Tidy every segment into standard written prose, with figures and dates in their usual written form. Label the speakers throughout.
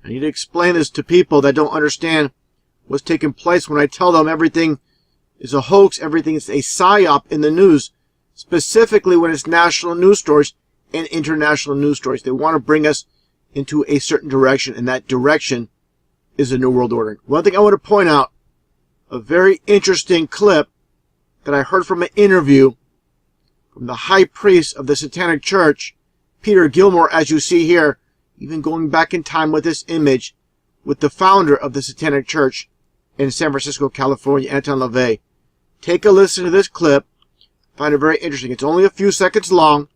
Speaker 1: I need to explain this to people that don't understand what's taking place when I tell them everything is a hoax, everything is a psyop in the news, specifically when it's national news stories and international news stories. They want to bring us into a certain direction, and that direction is a New World Order. One thing I want to point out, a very interesting clip that I heard from an interview from the high priest of the Satanic Church, Peter Gilmore, as you see here, even going back in time with this image, with the founder of the Satanic Church in San Francisco, California, Anton LaVey. Take a listen to this clip. Find it very interesting. It's only a few seconds long,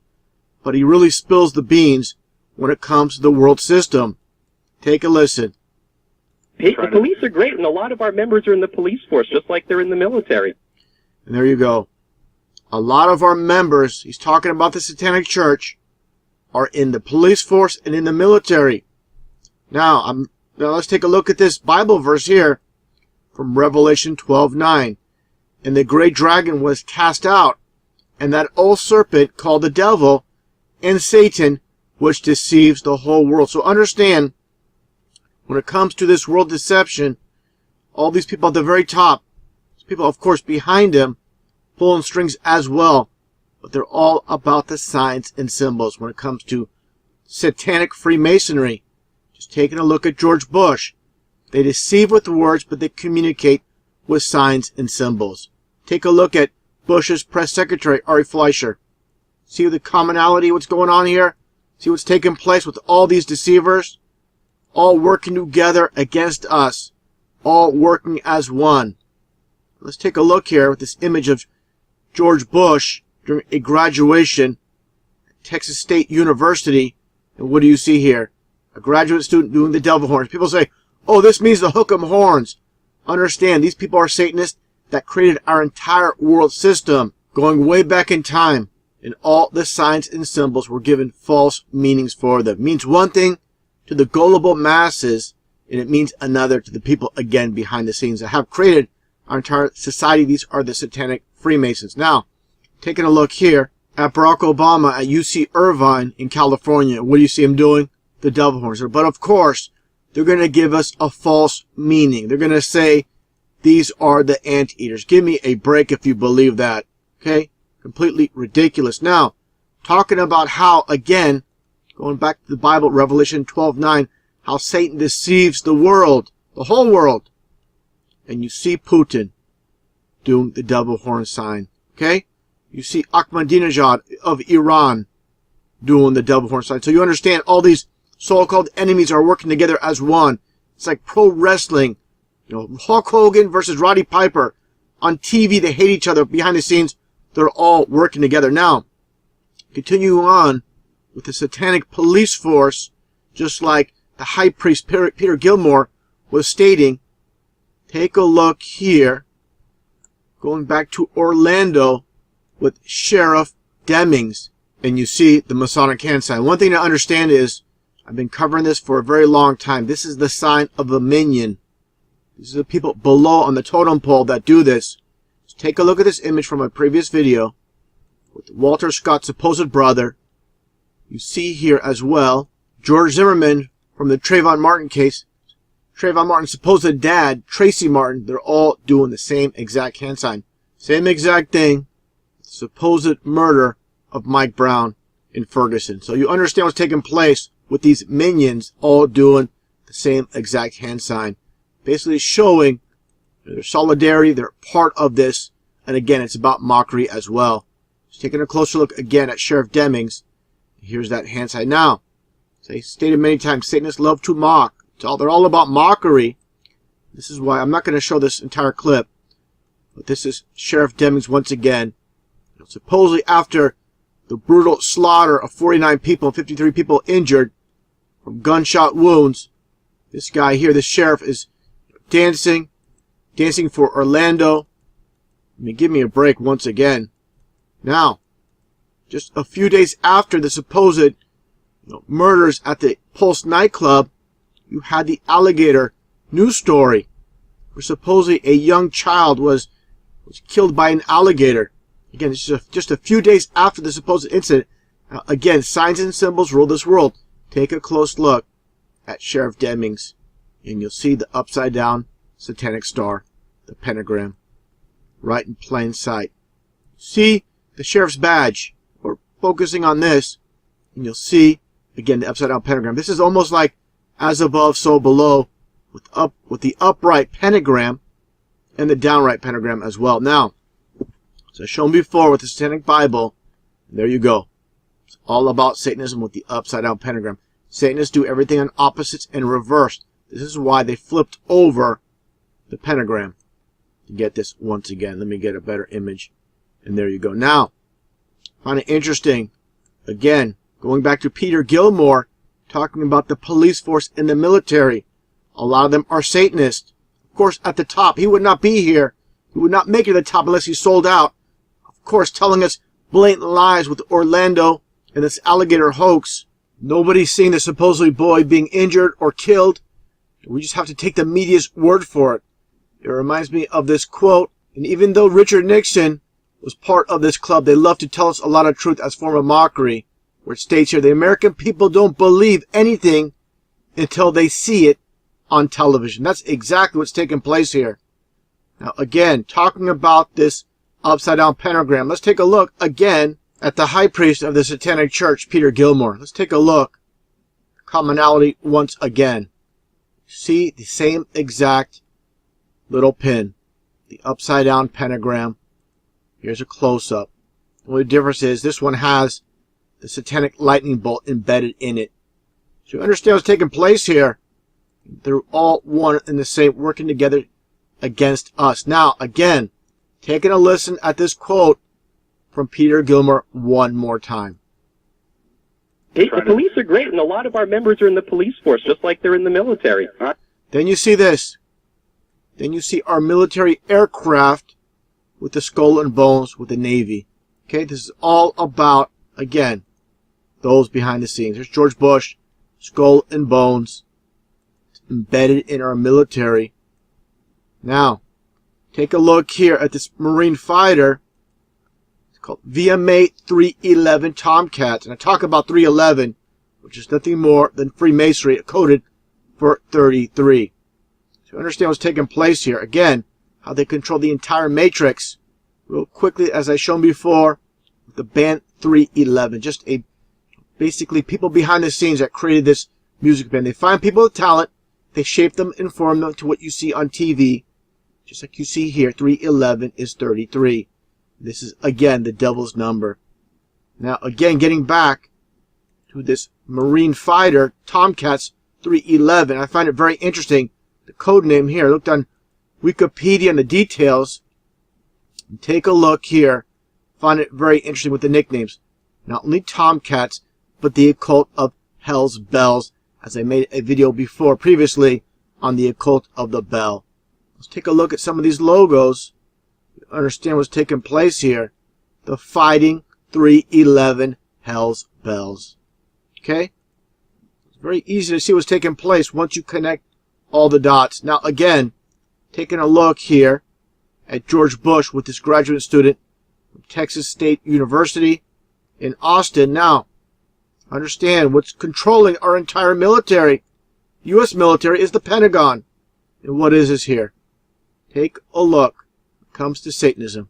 Speaker 1: but he really spills the beans when it comes to the world system. Take a listen.
Speaker 2: Hey, the police are great, and a lot of our members are in the police force, just like they're in the military.
Speaker 1: And there you go. A lot of our members, he's talking about the Satanic Church, are in the police force and in the military. Now let's take a look at this Bible verse here from Revelation 12:9. And the great dragon was cast out, and that old serpent called the devil and Satan, which deceives the whole world. So understand, when it comes to this world deception, all these people at the very top, people of course behind him, pulling strings as well, but they're all about the signs and symbols when it comes to satanic Freemasonry. Just taking a look at George Bush. They deceive with words, but they communicate with signs and symbols. Take a look at Bush's press secretary, Ari Fleischer. See the commonality, what's going on here? See what's taking place with all these deceivers? All working together against us. All working as one. Let's take a look here with this image of George Bush during a graduation at Texas State University. And what do you see here? A graduate student doing the devil horns. People say, oh, this means the hook 'em horns. Understand, these people are Satanists that created our entire world system, going way back in time. And all the signs and symbols were given false meanings for them. It means one thing to the gullible masses, and it means another to the people, again, behind the scenes that have created our entire society. These are the Satanic Freemasons. Now, taking a look here at Barack Obama at UC Irvine in California. What do you see him doing? The devil horns. But of course, they're going to give us a false meaning. They're going to say, these are the anteaters. Give me a break if you believe that. Okay? Completely ridiculous. Now, talking about how, again, going back to the Bible, Revelation 12:9, how Satan deceives the world, the whole world. And you see Putin doing the devil horn sign. Okay? You see Ahmadinejad of Iran doing the devil horn sign. So you understand all these so-called enemies are working together as one. It's like pro wrestling. You know, Hulk Hogan versus Roddy Piper. On TV, they hate each other. Behind the scenes, they're all working together. Now, continuing on with the satanic police force, just like the high priest Peter Gilmore was stating, take a look here, going back to Orlando with Sheriff Demings, and you see the Masonic hand sign. One thing to understand is, I've been covering this for a very long time. This is the sign of a minion. These are the people below on the totem pole that do this. Just take a look at this image from a previous video with Walter Scott's supposed brother. You see here as well George Zimmerman from the Trayvon Martin case. Trayvon Martin's supposed dad, Tracy Martin. They're all doing the same exact hand sign. Same exact thing. Supposed murder of Mike Brown in Ferguson. So you understand what's taking place with these minions all doing the same exact hand sign. Basically showing their solidarity, they're part of this. And again, it's about mockery as well. Just taking a closer look again at Sheriff Demings. Here's that hand sign. Now, as I stated many times, Satanists love to mock. They're all about mockery. This is why I'm not going to show this entire clip. But this is Sheriff Demings once again. Supposedly after the brutal slaughter of 49 people and 53 people injured from gunshot wounds, this guy here, this sheriff, is dancing for Orlando. I mean, give me a break once again. Now, just a few days after the supposed murders at the Pulse nightclub, you had the Alligator news story, where supposedly a young child was killed by an alligator. Again, this is just a few days after the supposed incident. Now, again, signs and symbols rule this world. Take a close look at Sheriff Deming's, and you'll see the upside down satanic star, the pentagram, right in plain sight. See the sheriff's badge. We're focusing on this, and you'll see again the upside down pentagram. This is almost like as above, so below, with the upright pentagram and the downright pentagram as well. Now, as I've shown before with the Satanic Bible, there you go. It's all about Satanism with the upside down pentagram. Satanists do everything on opposites and reversed. This is why they flipped over the pentagram. To get this once again, let me get a better image. And there you go. Now, I find it interesting, again, going back to Peter Gilmore, talking about the police force and the military. A lot of them are Satanists. Of course, at the top, he would not be here. He would not make it to the top unless he sold out. Of course, telling us blatant lies with Orlando and this alligator hoax. Nobody's seen the supposedly boy being injured or killed. We just have to take the media's word for it. It reminds me of this quote, and even though Richard Nixon was part of this club, they love to tell us a lot of truth as form of mockery, where it states here, the American people don't believe anything until they see it on television. That's exactly what's taking place here. Now, again, talking about this upside-down pentagram, let's take a look again at the high priest of the Satanic Church, Peter Gilmore. Let's take a look. Commonality once again. See the same exact little pin. The upside-down pentagram. Here's a close-up. The only difference is this one has the satanic lightning bolt embedded in it. So you understand what's taking place here. They're all one and the same, working together against us. Now, again, taking a listen at this quote from Peter Gilmore one more time.
Speaker 2: The police are great, and a lot of our members are in the police force, just like they're in the military.
Speaker 1: Then you see this. Then you see our military aircraft with the skull and bones with the Navy. Okay, this is all about, again, those behind the scenes. There's George Bush, skull and bones, embedded in our military. Now, take a look here at this Marine fighter. It's called VMA 311 Tomcats. And I talk about 311, which is nothing more than Freemasonry coded for 33. So you understand what's taking place here. Again, how they control the entire matrix. Real quickly, as I shown before, the band 311. Just basically people behind the scenes that created this music band. They find people with talent. They shape them and form them to what you see on TV. Just like you see here, 311 is 33. This is, again, the devil's number. Now, again, getting back to this Marine fighter, Tomcats 311. I find it very interesting. The code name here, I looked on Wikipedia and the details. And take a look here. Find it very interesting with the nicknames. Not only Tomcats, but the occult of Hell's Bells, as I made a video before previously on the occult of the bell. Let's take a look at some of these logos. Understand what's taking place here. The Fighting 311 Hell's Bells. Okay? It's very easy to see what's taking place once you connect all the dots. Now, again, taking a look here at George Bush with this graduate student from Texas State University in Austin. Now, understand what's controlling our entire military. U.S. military is the Pentagon. And what is this here? Take a look. It comes to Satanism.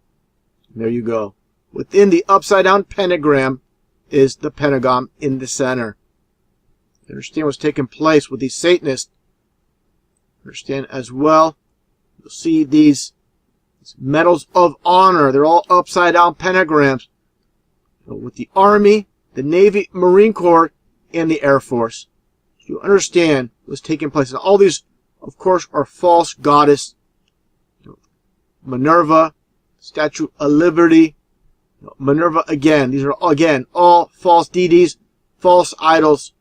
Speaker 1: And there you go. Within the upside-down pentagram is the Pentagon in the center. Understand what's taking place with these Satanists. Understand as well. You'll see these medals of honor. They're all upside-down pentagrams. With the Army, the Navy, Marine Corps, and the Air Force. So you understand what's taking place. And all these, of course, are false goddess. Minerva, Statue of Liberty, Minerva again. These are, again, all false deities, false idols.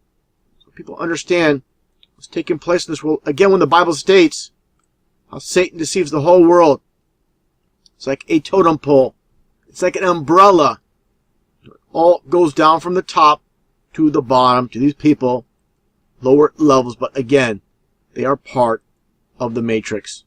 Speaker 1: So people understand what's taking place in this world. Again, when the Bible states how Satan deceives the whole world. It's like a totem pole. It's like an umbrella. It all goes down from the top to the bottom to these people, lower levels. But again, they are part of the matrix.